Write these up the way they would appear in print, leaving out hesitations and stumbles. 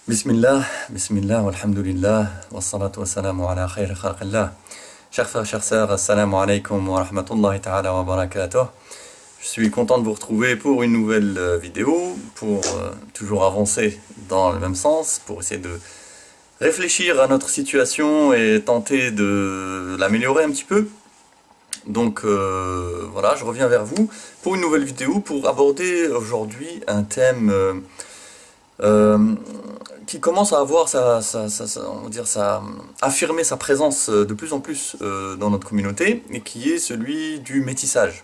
Bismillah, Bismillah, walhamdulillah, wassalatu wassalamu ala khayri khalqillah. Chers frères, chères sœurs, assalamu alaikum wa rahmatullahi ta'ala wa barakatuh. Je suis content de vous retrouver pour une nouvelle vidéo, pour toujours avancer dans le même sens, pour essayer de réfléchir à notre situation et tenter de l'améliorer un petit peu. Donc voilà, je reviens vers vous pour une nouvelle vidéo pour aborder aujourd'hui un thème qui commence à avoir on va dire affirmer sa présence de plus en plus dans notre communauté, et qui est celui du métissage.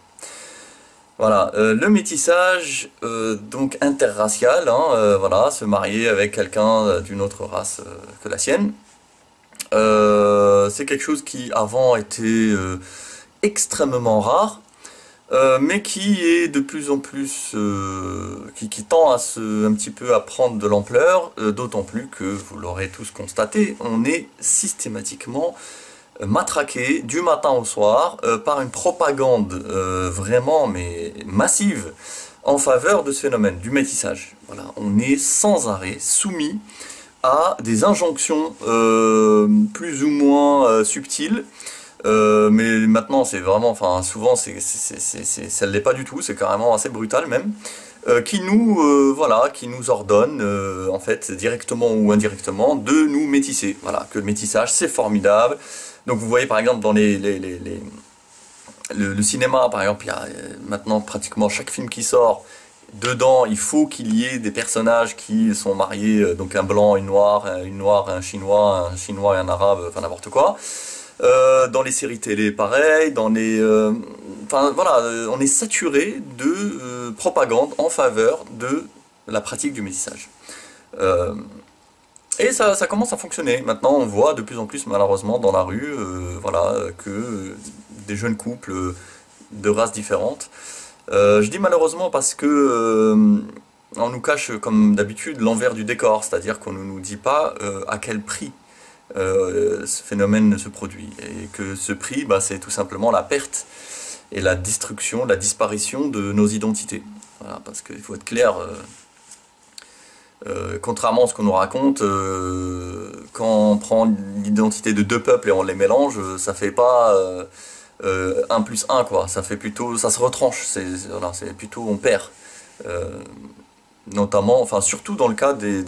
Voilà, le métissage donc interracial, hein, voilà, se marier avec quelqu'un d'une autre race que la sienne. C'est quelque chose qui avant était extrêmement rare, mais qui est de plus en plus, qui tend à un petit peu à prendre de l'ampleur, d'autant plus que, vous l'aurez tous constaté, on est systématiquement matraqué du matin au soir par une propagande vraiment mais massive en faveur de ce phénomène du métissage. Voilà, on est sans arrêt soumis à des injonctions plus ou moins subtiles. Mais maintenant c'est vraiment, enfin souvent ça ne l'est pas du tout, c'est carrément assez brutal même, qui nous, voilà, qui nous ordonne en fait directement ou indirectement de nous métisser. Voilà, que le métissage c'est formidable. Donc vous voyez par exemple dans le cinéma par exemple, il y a maintenant pratiquement chaque film qui sort, dedans il faut qu'il y ait des personnages qui sont mariés, donc un blanc, une noire, un chinois et un arabe, enfin n'importe quoi. Dans les séries télé, pareil, dans les... enfin voilà, on est saturé de propagande en faveur de la pratique du métissage. Et ça commence à fonctionner. Maintenant, on voit de plus en plus, malheureusement, dans la rue, voilà, que des jeunes couples de races différentes. Je dis malheureusement parce que on nous cache, comme d'habitude, l'envers du décor, c'est-à-dire qu'on ne nous dit pas à quel prix ce phénomène se produit, et que ce prix, bah, c'est tout simplement la perte et la destruction, la disparition de nos identités. Voilà, parce qu'il faut être clair, contrairement à ce qu'on nous raconte, quand on prend l'identité de deux peuples et on les mélange, ça fait pas 1 plus 1 quoi, ça fait plutôt, ça se retranche, voilà, c'est plutôt on perd, notamment, enfin surtout dans le cas de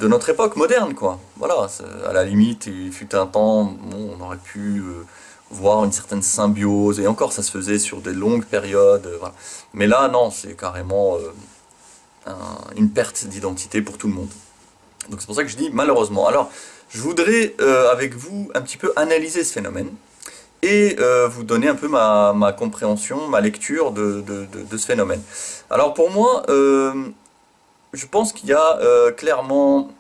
notre époque moderne, quoi. Voilà, à la limite, il fut un temps, bon, on aurait pu voir une certaine symbiose, et encore ça se faisait sur des longues périodes, voilà. Mais là, non, c'est carrément une perte d'identité pour tout le monde. Donc c'est pour ça que je dis malheureusement. Alors, je voudrais avec vous un petit peu analyser ce phénomène, et vous donner un peu ma compréhension, ma lecture de ce phénomène. Alors pour moi, je pense qu'il y a clairement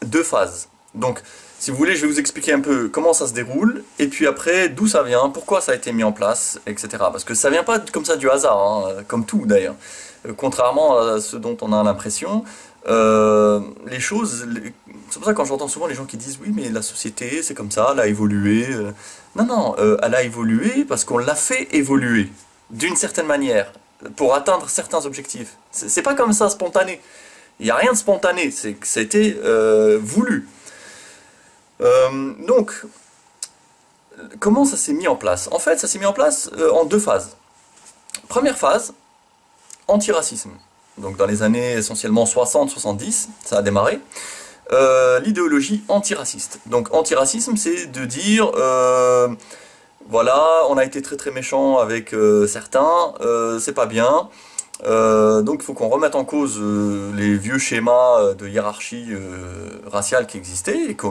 deux phases. Donc, si vous voulez, je vais vous expliquer un peu comment ça se déroule, et puis après, d'où ça vient, pourquoi ça a été mis en place, etc. Parce que ça vient pas comme ça du hasard, hein, comme tout d'ailleurs. Contrairement à ce dont on a l'impression, les choses... C'est pour ça que quand j'entends souvent les gens qui disent « Oui, mais la société, c'est comme ça, elle a évolué. » Non, non, elle a évolué parce qu'on l'a fait évoluer, d'une certaine manière, pour atteindre certains objectifs. C'est pas comme ça, spontané. Il n'y a rien de spontané, c'est que ça a été voulu. Donc, comment ça s'est mis en place? En fait, ça s'est mis en place en deux phases. Première phase, antiracisme. Donc dans les années essentiellement 60-70, ça a démarré. L'idéologie antiraciste. Donc antiracisme, c'est de dire, voilà, on a été très très méchant avec certains, c'est pas bien. Donc il faut qu'on remette en cause les vieux schémas de hiérarchie raciale qui existaient, et que,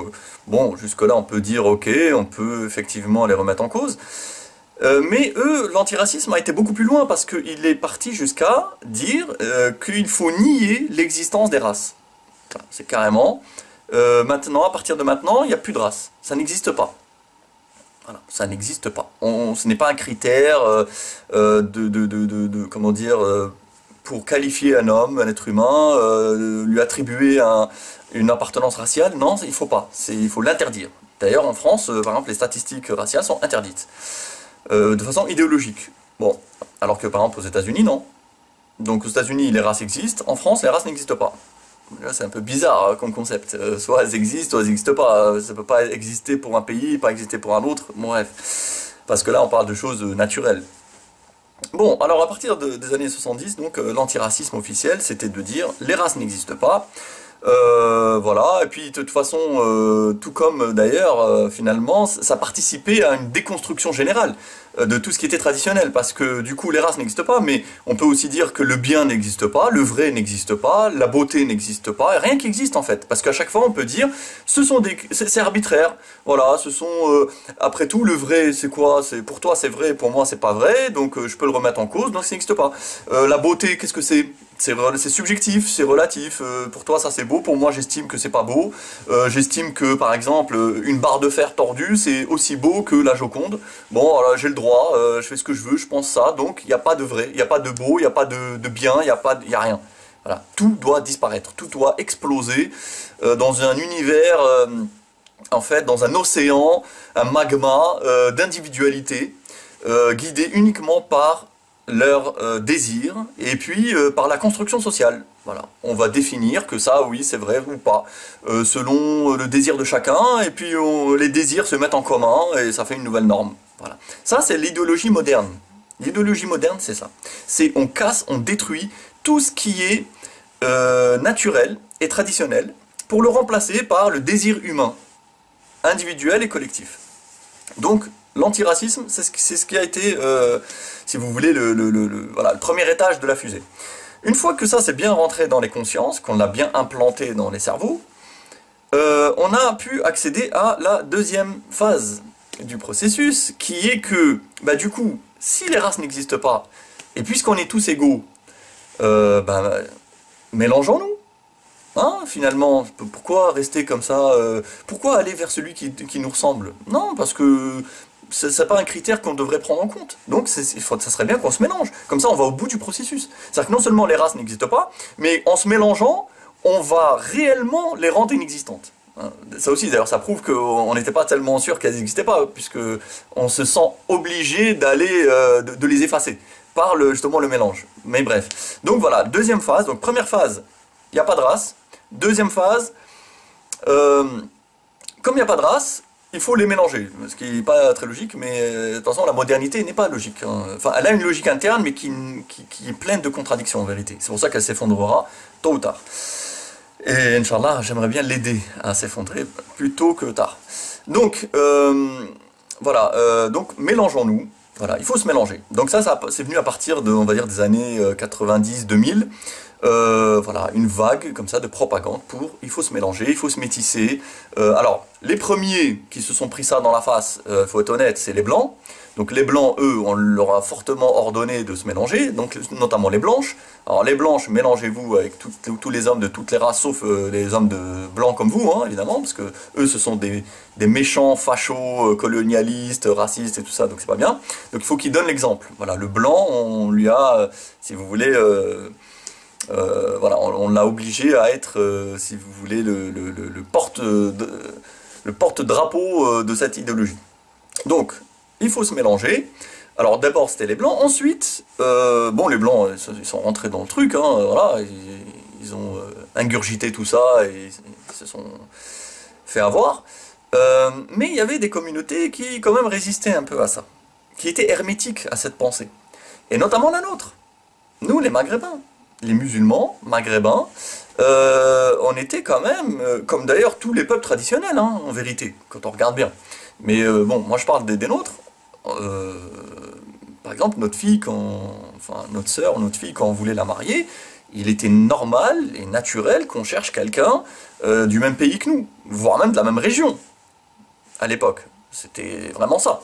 bon, jusque-là on peut dire ok, on peut effectivement les remettre en cause, mais eux, l'antiracisme a été beaucoup plus loin, parce qu'il est parti jusqu'à dire qu'il faut nier l'existence des races. C'est carrément, maintenant, à partir de maintenant, il n'y a plus de race, ça n'existe pas. Voilà, ça n'existe pas. Ce n'est pas un critère comment dire, pour qualifier un homme, un être humain, lui attribuer une appartenance raciale. Non, il ne faut pas. Il faut l'interdire. D'ailleurs, en France, par exemple, les statistiques raciales sont interdites de façon idéologique. Bon, alors que par exemple aux États-Unis, non. Donc aux États-Unis, les races existent. En France, les races n'existent pas. Là, c'est un peu bizarre comme concept. Soit elles existent, soit elles n'existent pas. Ça peut pas exister pour un pays, pas exister pour un autre. Bon, bref. Parce que là, on parle de choses naturelles. Bon, alors à partir des années 70, donc l'antiracisme officiel, c'était de dire les races n'existent pas. Voilà, et puis de toute façon, tout comme d'ailleurs, finalement, ça participait à une déconstruction générale de tout ce qui était traditionnel, parce que du coup les races n'existent pas, mais on peut aussi dire que le bien n'existe pas, le vrai n'existe pas, la beauté n'existe pas, et rien qui existe en fait, parce qu'à chaque fois on peut dire, c'est arbitraire, voilà, ce sont, après tout, le vrai c'est quoi? C'est pour toi c'est vrai, pour moi c'est pas vrai, donc je peux le remettre en cause, donc ça n'existe pas. La beauté, qu'est-ce que c'est? C'est subjectif, c'est relatif, pour toi ça c'est beau, pour moi j'estime que c'est pas beau, j'estime que par exemple une barre de fer tordue c'est aussi beau que la Joconde, bon alors j'ai le droit, je fais ce que je veux, je pense ça, donc il n'y a pas de vrai, il n'y a pas de beau, il n'y a pas de bien, il n'y a rien. Voilà, tout doit disparaître, tout doit exploser dans un univers, en fait dans un océan, un magma d'individualité, guidé uniquement par leurs désirs et puis par la construction sociale. Voilà, on va définir que ça, oui, c'est vrai ou pas, selon le désir de chacun, et puis les désirs se mettent en commun et ça fait une nouvelle norme. Voilà. Ça, c'est l'idéologie moderne. L'idéologie moderne, c'est ça. C'est on casse, on détruit tout ce qui est naturel et traditionnel pour le remplacer par le désir humain, individuel et collectif. Donc, l'antiracisme, c'est ce qui a été, si vous voulez, voilà, le premier étage de la fusée. Une fois que ça c'est bien rentré dans les consciences, qu'on l'a bien implanté dans les cerveaux, on a pu accéder à la deuxième phase du processus, qui est que, bah, du coup, si les races n'existent pas, et puisqu'on est tous égaux, bah, mélangeons-nous. Hein, finalement, pourquoi rester comme ça? Pourquoi aller vers celui qui nous ressemble? Non, parce que c'est pas un critère qu'on devrait prendre en compte. Donc ça serait bien qu'on se mélange. Comme ça, on va au bout du processus. C'est-à-dire que non seulement les races n'existent pas, mais en se mélangeant, on va réellement les rendre inexistantes. Hein, ça aussi, d'ailleurs, ça prouve qu'on n'était pas tellement sûr qu'elles n'existaient pas, puisque on se sent obligé d'aller, de les effacer par justement le mélange. Mais bref. Donc voilà, deuxième phase. Donc première phase, il n'y a pas de race. Deuxième phase, comme il n'y a pas de race, il faut les mélanger, ce qui n'est pas très logique, mais de toute façon la modernité n'est pas logique. Hein. Enfin, elle a une logique interne, mais qui est pleine de contradictions en vérité. C'est pour ça qu'elle s'effondrera tôt ou tard. Et Inch'Allah, j'aimerais bien l'aider à s'effondrer plus tôt que tard. Donc, voilà, donc mélangeons-nous. Voilà, il faut se mélanger. Donc ça c'est venu à partir de, on va dire, des années 90-2000. Voilà, une vague comme ça de propagande pour il faut se mélanger, il faut se métisser. Alors, les premiers qui se sont pris ça dans la face, faut être honnête, c'est les blancs. Donc les blancs, eux, on leur a fortement ordonné de se mélanger, donc notamment les blanches. Alors les blanches, mélangez-vous avec tous les hommes de toutes les races, sauf les hommes blancs comme vous, hein, évidemment, parce que eux, ce sont des méchants fachos, colonialistes, racistes et tout ça, donc c'est pas bien. Donc il faut qu'ils donnent l'exemple. Voilà, le blanc, on lui a, si vous voulez... voilà, on l'a obligé à être, si vous voulez, le porte-drapeau de cette idéologie. Donc, il faut se mélanger. Alors d'abord c'était les blancs, ensuite, bon les blancs ils sont rentrés dans le truc, hein, voilà, ils ont ingurgité tout ça et ils se sont fait avoir. Mais il y avait des communautés qui quand même résistaient un peu à ça, qui étaient hermétiques à cette pensée. Et notamment la nôtre, nous les Maghrébins. Les musulmans maghrébins, on était quand même, comme d'ailleurs tous les peuples traditionnels, hein, en vérité, quand on regarde bien. Mais bon, moi je parle des nôtres. Par exemple, notre fille, enfin notre sœur, notre fille, quand on voulait la marier, il était normal et naturel qu'on cherche quelqu'un du même pays que nous, voire même de la même région, à l'époque. C'était vraiment ça.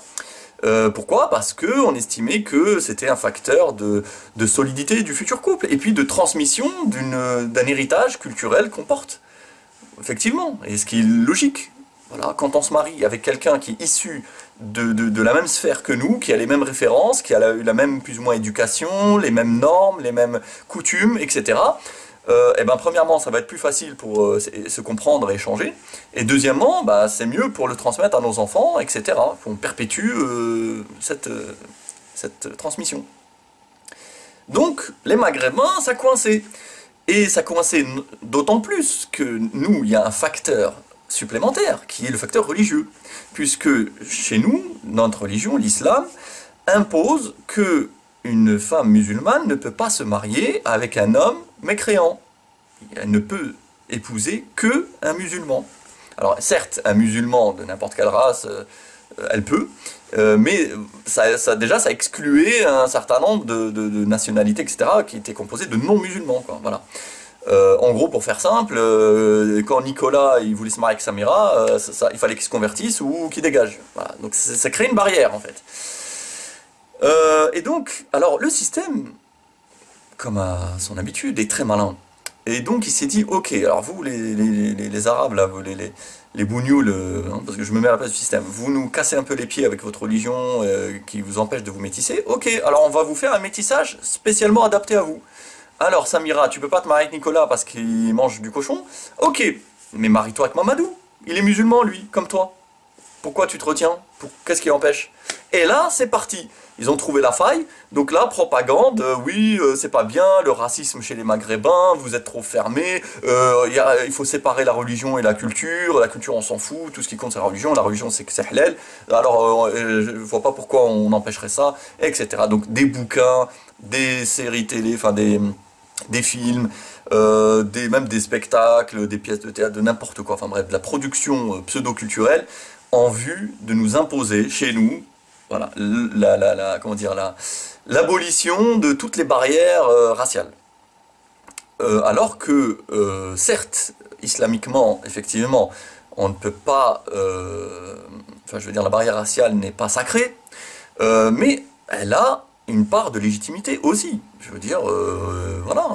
Pourquoi? Parce qu'on estimait que c'était un facteur de solidité du futur couple, et puis de transmission d'un héritage culturel qu'on porte. Effectivement, et ce qui est logique. Voilà, quand on se marie avec quelqu'un qui est issu de la même sphère que nous, qui a les mêmes références, qui a eu la même plus ou moins éducation, les mêmes normes, les mêmes coutumes, etc., eh ben, premièrement, ça va être plus facile pour se comprendre et échanger. Et deuxièmement, bah, c'est mieux pour le transmettre à nos enfants, etc. On perpétue cette transmission. Donc, les Maghrébins, ça coinçait. Et ça coïncide d'autant plus que nous, il y a un facteur supplémentaire, qui est le facteur religieux. Puisque chez nous, notre religion, l'islam, impose que une femme musulmane ne peut pas se marier avec un homme mécréant. Elle ne peut épouser que un musulman. Alors certes, un musulman de n'importe quelle race, elle peut, mais déjà ça excluait un certain nombre de nationalités, etc., qui étaient composées de non-musulmans, quoi, voilà. En gros, pour faire simple, quand Nicolas il voulait se marier avec Samira, il fallait qu'il se convertisse ou qu'il dégage. Voilà. Donc ça crée une barrière, en fait. Et donc, alors le système, comme à son habitude, est très malin. Et donc il s'est dit, ok, alors vous les Arabes, là, vous, les bougnoules, hein, parce que je me mets à la place du système, vous nous cassez un peu les pieds avec votre religion qui vous empêche de vous métisser, ok, alors on va vous faire un métissage spécialement adapté à vous. Alors Samira, tu peux pas te marier avec Nicolas parce qu'il mange du cochon? Ok, mais marie-toi avec Mamadou, il est musulman lui, comme toi. Pourquoi tu te retiens? Qu'est-ce qui empêche? Et là, c'est parti. Ils ont trouvé la faille. Donc là, propagande, oui, c'est pas bien, le racisme chez les Maghrébins, vous êtes trop fermés, il faut séparer la religion et la culture on s'en fout, tout ce qui compte c'est la religion c'est que c'est halal, alors je vois pas pourquoi on empêcherait ça, etc. Donc des bouquins, des séries télé, enfin des films, même des spectacles, des pièces de théâtre, de n'importe quoi, enfin bref, de la production pseudo-culturelle en vue de nous imposer chez nous, voilà, comment dire, l'abolition de toutes les barrières raciales. Alors que, certes, islamiquement, effectivement, on ne peut pas, enfin je veux dire, la barrière raciale n'est pas sacrée, mais elle a une part de légitimité aussi. Je veux dire, voilà,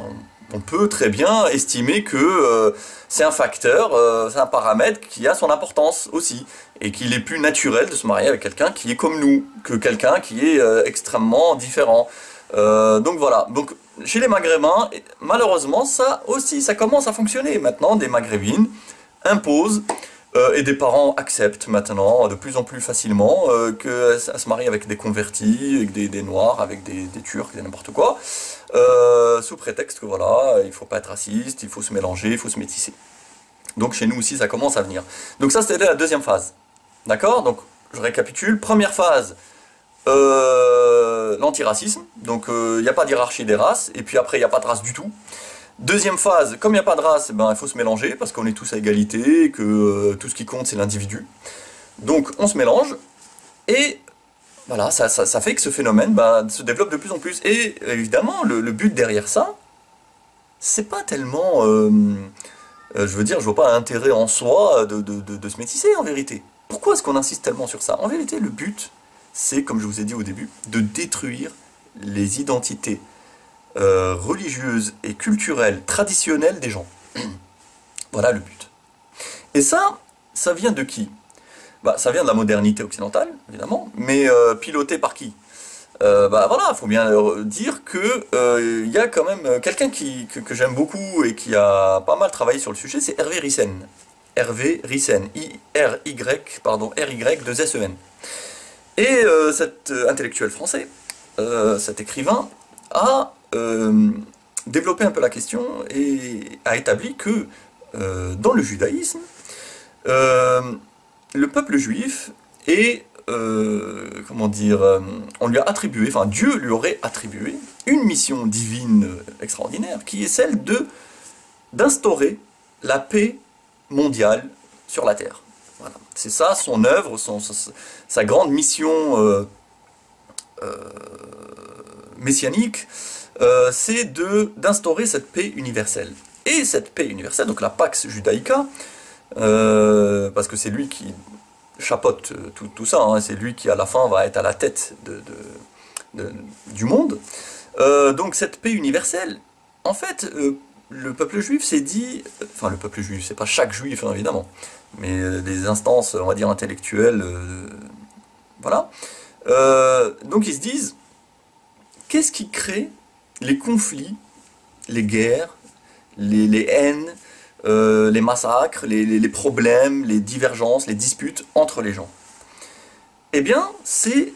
on peut très bien estimer que c'est un facteur, c'est un paramètre qui a son importance aussi, et qu'il est plus naturel de se marier avec quelqu'un qui est comme nous, que quelqu'un qui est extrêmement différent. Donc voilà, donc chez les Maghrébins, malheureusement, ça aussi, ça commence à fonctionner. Maintenant, des Maghrébines imposent et des parents acceptent maintenant de plus en plus facilement qu'elles se marient avec des convertis, avec des noirs, avec des turcs, des n'importe quoi, sous prétexte que voilà, il faut pas être raciste, il faut se mélanger, il faut se métisser. Donc chez nous aussi, ça commence à venir. Donc ça, c'était la deuxième phase. D'accord? Donc je récapitule. Première phase, l'antiracisme. Donc il n'y a pas d'hierarchie des races, et puis après, il n'y a pas de race du tout. Deuxième phase, comme il n'y a pas de race, ben, il faut se mélanger, parce qu'on est tous à égalité, et que tout ce qui compte, c'est l'individu. Donc on se mélange, et voilà, ça fait que ce phénomène ben, se développe de plus en plus. Et évidemment, le but derrière ça, c'est pas tellement... je veux dire, je vois pas un intérêt en soi de se métisser, en vérité. Pourquoi est-ce qu'on insiste tellement sur ça? En vérité, le but, c'est, comme je vous ai dit au début, de détruire les identités religieuses et culturelles traditionnelles des gens. Voilà le but. Et ça vient de qui? Bah, ça vient de la modernité occidentale, évidemment, mais piloté par qui? Bah voilà, il faut bien dire que il y a quand même quelqu'un que j'aime beaucoup et qui a pas mal travaillé sur le sujet, c'est Hervé Ryssen. Hervé Ryssen, I-R-Y, pardon, R-Y-2-S-E-N. Et cet intellectuel français, cet écrivain, a développé un peu la question et a établi que dans le judaïsme, le peuple juif est, comment dire, on lui a attribué, enfin Dieu lui aurait attribué une mission divine extraordinaire qui est celle d'instaurer la paix mondiale sur la terre. Voilà. C'est ça son œuvre, sa grande mission messianique, c'est d'instaurer cette paix universelle. Et cette paix universelle, donc la Pax Judaïca, parce que c'est lui qui chapeaute tout ça, hein, c'est lui qui à la fin va être à la tête du monde. Donc cette paix universelle, en fait, le peuple juif s'est dit, enfin le peuple juif, c'est pas chaque juif hein, évidemment, mais des instances, on va dire intellectuelles, voilà. Donc ils se disent, qu'est-ce qui crée les conflits, les guerres, les haines, les massacres, les problèmes, les divergences, les disputes entre les gens? Eh bien, c'est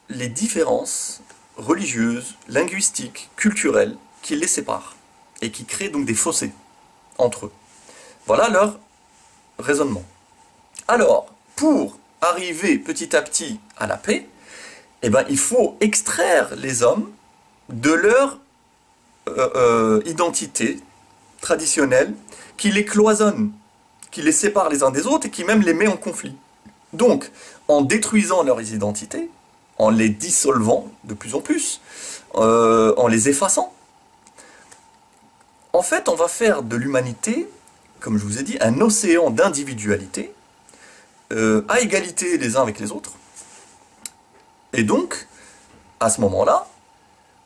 les différences religieuses, linguistiques, culturelles qui les séparent. et qui créent donc des fossés entre eux. Voilà leur raisonnement. Alors, pour arriver petit à petit à la paix, eh ben, il faut extraire les hommes de leur identité traditionnelle qui les cloisonne, qui les sépare les uns des autres et qui même les met en conflit. Donc, en détruisant leurs identités, en les dissolvant de plus en plus, en les effaçant, en fait, on va faire de l'humanité, comme je vous ai dit, un océan d'individualité, à égalité les uns avec les autres. Et donc, à ce moment-là,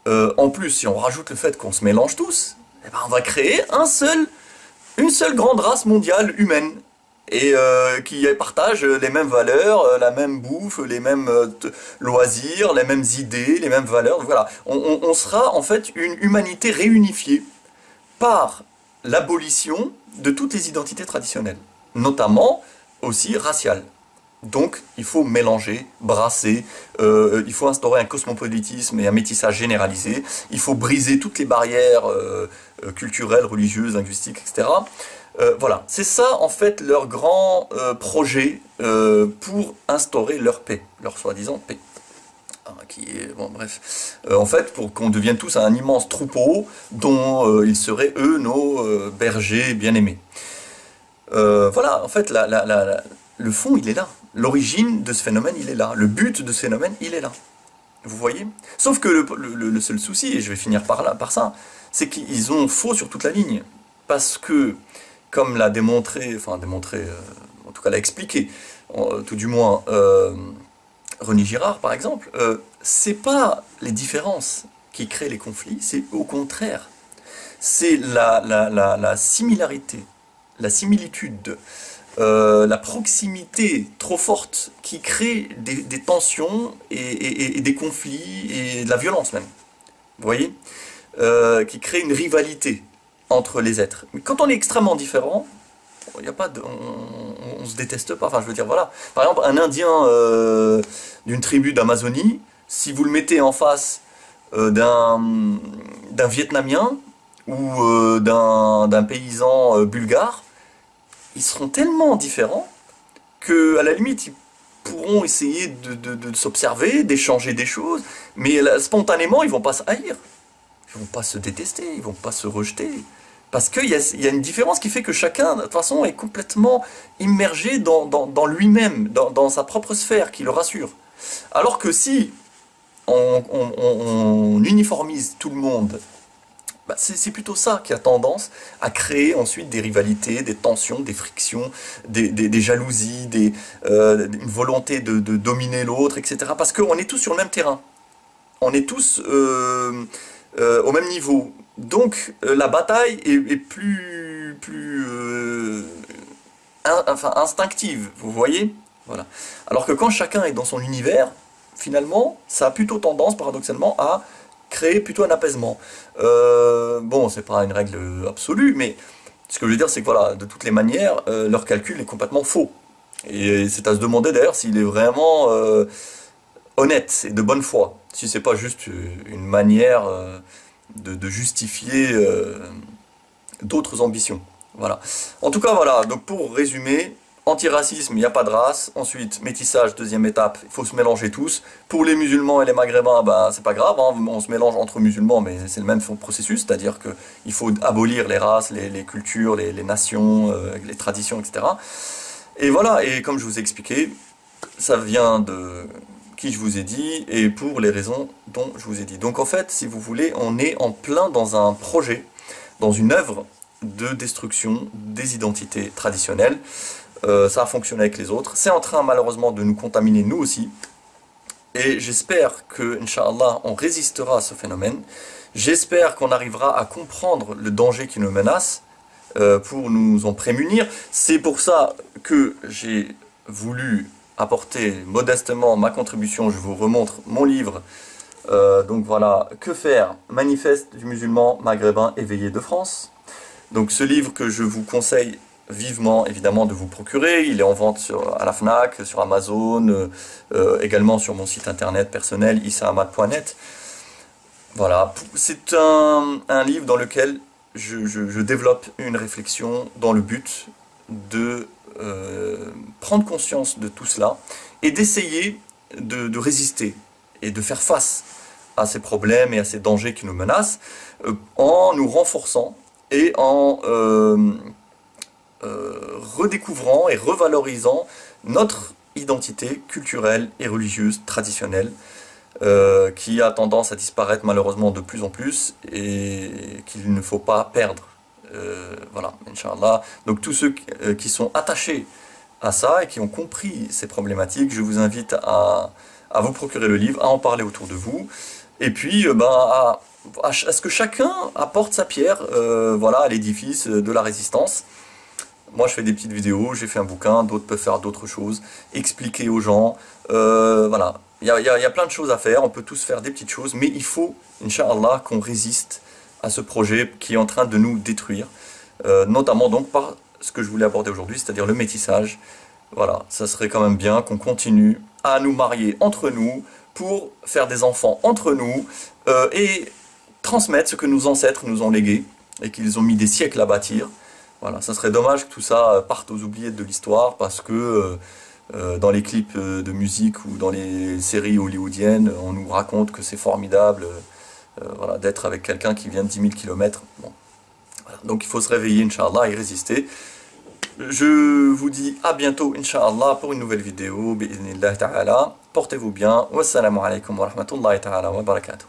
en plus, si on rajoute le fait qu'on se mélange tous, eh ben, on va créer une seule grande race mondiale humaine, et qui partage les mêmes valeurs, la même bouffe, les mêmes loisirs, les mêmes idées, les mêmes valeurs. Donc, voilà, on sera en fait une humanité réunifiée par l'abolition de toutes les identités traditionnelles, notamment aussi raciales. Donc il faut mélanger, brasser, il faut instaurer un cosmopolitisme et un métissage généralisé, il faut briser toutes les barrières culturelles, religieuses, linguistiques, etc. Voilà, c'est ça en fait leur grand projet pour instaurer leur paix, leur soi-disant paix. Qui est, bon, bref, en fait, pour qu'on devienne tous un immense troupeau dont ils seraient, eux, nos bergers bien-aimés. Voilà, en fait, le fond, il est là. L'origine de ce phénomène, il est là. Le but de ce phénomène, il est là. Vous voyez? Sauf que le seul souci, et je vais finir par ça, c'est qu'ils ont faux sur toute la ligne. Parce que, comme l'a démontré, en tout cas l'a expliqué, tout du moins, René Girard, par exemple, c'est pas les différences qui créent les conflits, c'est au contraire. C'est la similarité, la similitude, la proximité trop forte qui crée des tensions et des conflits et de la violence même. Vous voyez, qui crée une rivalité entre les êtres. Mais quand on est extrêmement différent, il y a pas de, on se déteste pas. Enfin, je veux dire, voilà. Par exemple, un Indien d'une tribu d'Amazonie, si vous le mettez en face d'un Vietnamien ou d'un paysan bulgare, ils seront tellement différents que, à la limite, ils pourront essayer de s'observer, d'échanger des choses, mais là, spontanément, ils vont pas se haïr, ils vont pas se détester, ils vont pas se rejeter. Parce qu'il y a une différence qui fait que chacun, de toute façon, est complètement immergé dans lui-même, dans sa propre sphère qui le rassure. Alors que si on uniformise tout le monde, bah c'est plutôt ça qui a tendance à créer ensuite des rivalités, des tensions, des frictions, des jalousies, une volonté de dominer l'autre, etc. Parce qu'on est tous sur le même terrain. On est tous au même niveau. Donc la bataille est plus instinctive, vous voyez? Voilà. Alors que quand chacun est dans son univers, finalement, ça a plutôt tendance, paradoxalement, à créer plutôt un apaisement. Bon, c'est pas une règle absolue, mais ce que je veux dire, c'est que voilà, de toutes les manières, leur calcul est complètement faux. Et c'est à se demander d'ailleurs s'il est vraiment honnête et de bonne foi. Si c'est pas juste une manière de justifier d'autres ambitions. Voilà. En tout cas, voilà. Donc pour résumer, antiracisme, il n'y a pas de race. Ensuite, métissage, deuxième étape, il faut se mélanger tous. Pour les musulmans et les maghrébins, ben, c'est pas grave, hein, on se mélange entre musulmans, mais c'est le même processus, c'est-à-dire qu'il faut abolir les races, les cultures, les nations, les traditions, etc. Et voilà, et comme je vous ai expliqué, ça vient de qui je vous ai dit, et pour les raisons dont je vous ai dit. Donc en fait, si vous voulez, on est en plein dans un projet, dans une œuvre de destruction des identités traditionnelles. Ça a fonctionné avec les autres. C'est en train malheureusement de nous contaminer nous aussi. Et j'espère que, Inch'Allah, on résistera à ce phénomène. J'espère qu'on arrivera à comprendre le danger qui nous menace pour nous en prémunir. C'est pour ça que j'ai voulu apporter modestement ma contribution. Je vous remontre mon livre. Donc voilà, Que faire? Manifeste du musulman maghrébin éveillé de France. Donc ce livre que je vous conseille vivement évidemment de vous procurer, il est en vente à la FNAC, sur Amazon, également sur mon site internet personnel issahamad.net. Voilà, c'est un livre dans lequel je développe une réflexion dans le but de prendre conscience de tout cela et d'essayer de résister et de faire face à ces problèmes et à ces dangers qui nous menacent en nous renforçant et en redécouvrant et revalorisant notre identité culturelle et religieuse traditionnelle qui a tendance à disparaître malheureusement de plus en plus et qu'il ne faut pas perdre. Voilà, Inch'Allah. Donc tous ceux qui sont attachés à ça et qui ont compris ces problématiques, je vous invite à vous procurer le livre, à en parler autour de vous, et puis à ce que chacun apporte sa pierre voilà, à l'édifice de la résistance. Moi je fais des petites vidéos, j'ai fait un bouquin, d'autres peuvent faire d'autres choses, expliquer aux gens, voilà. Il y a plein de choses à faire, on peut tous faire des petites choses, mais il faut, Inch'Allah, qu'on résiste à ce projet qui est en train de nous détruire, notamment donc par ce que je voulais aborder aujourd'hui, c'est-à-dire le métissage. Voilà, ça serait quand même bien qu'on continue à nous marier entre nous, pour faire des enfants entre nous, et transmettre ce que nos ancêtres nous ont légué, et qu'ils ont mis des siècles à bâtir. Voilà, ça serait dommage que tout ça parte aux oubliettes de l'histoire, parce que dans les clips de musique ou dans les séries hollywoodiennes, on nous raconte que c'est formidable voilà, d'être avec quelqu'un qui vient de 10 000 km. Bon. Voilà. Donc il faut se réveiller, Inch'Allah, et résister. Je vous dis à bientôt, Inch'Allah, pour une nouvelle vidéo. Bi'idhnillah ta'ala. Portez-vous bien. Wassalamu alaikum wa rahmatullahi ta'ala wa barakatuh.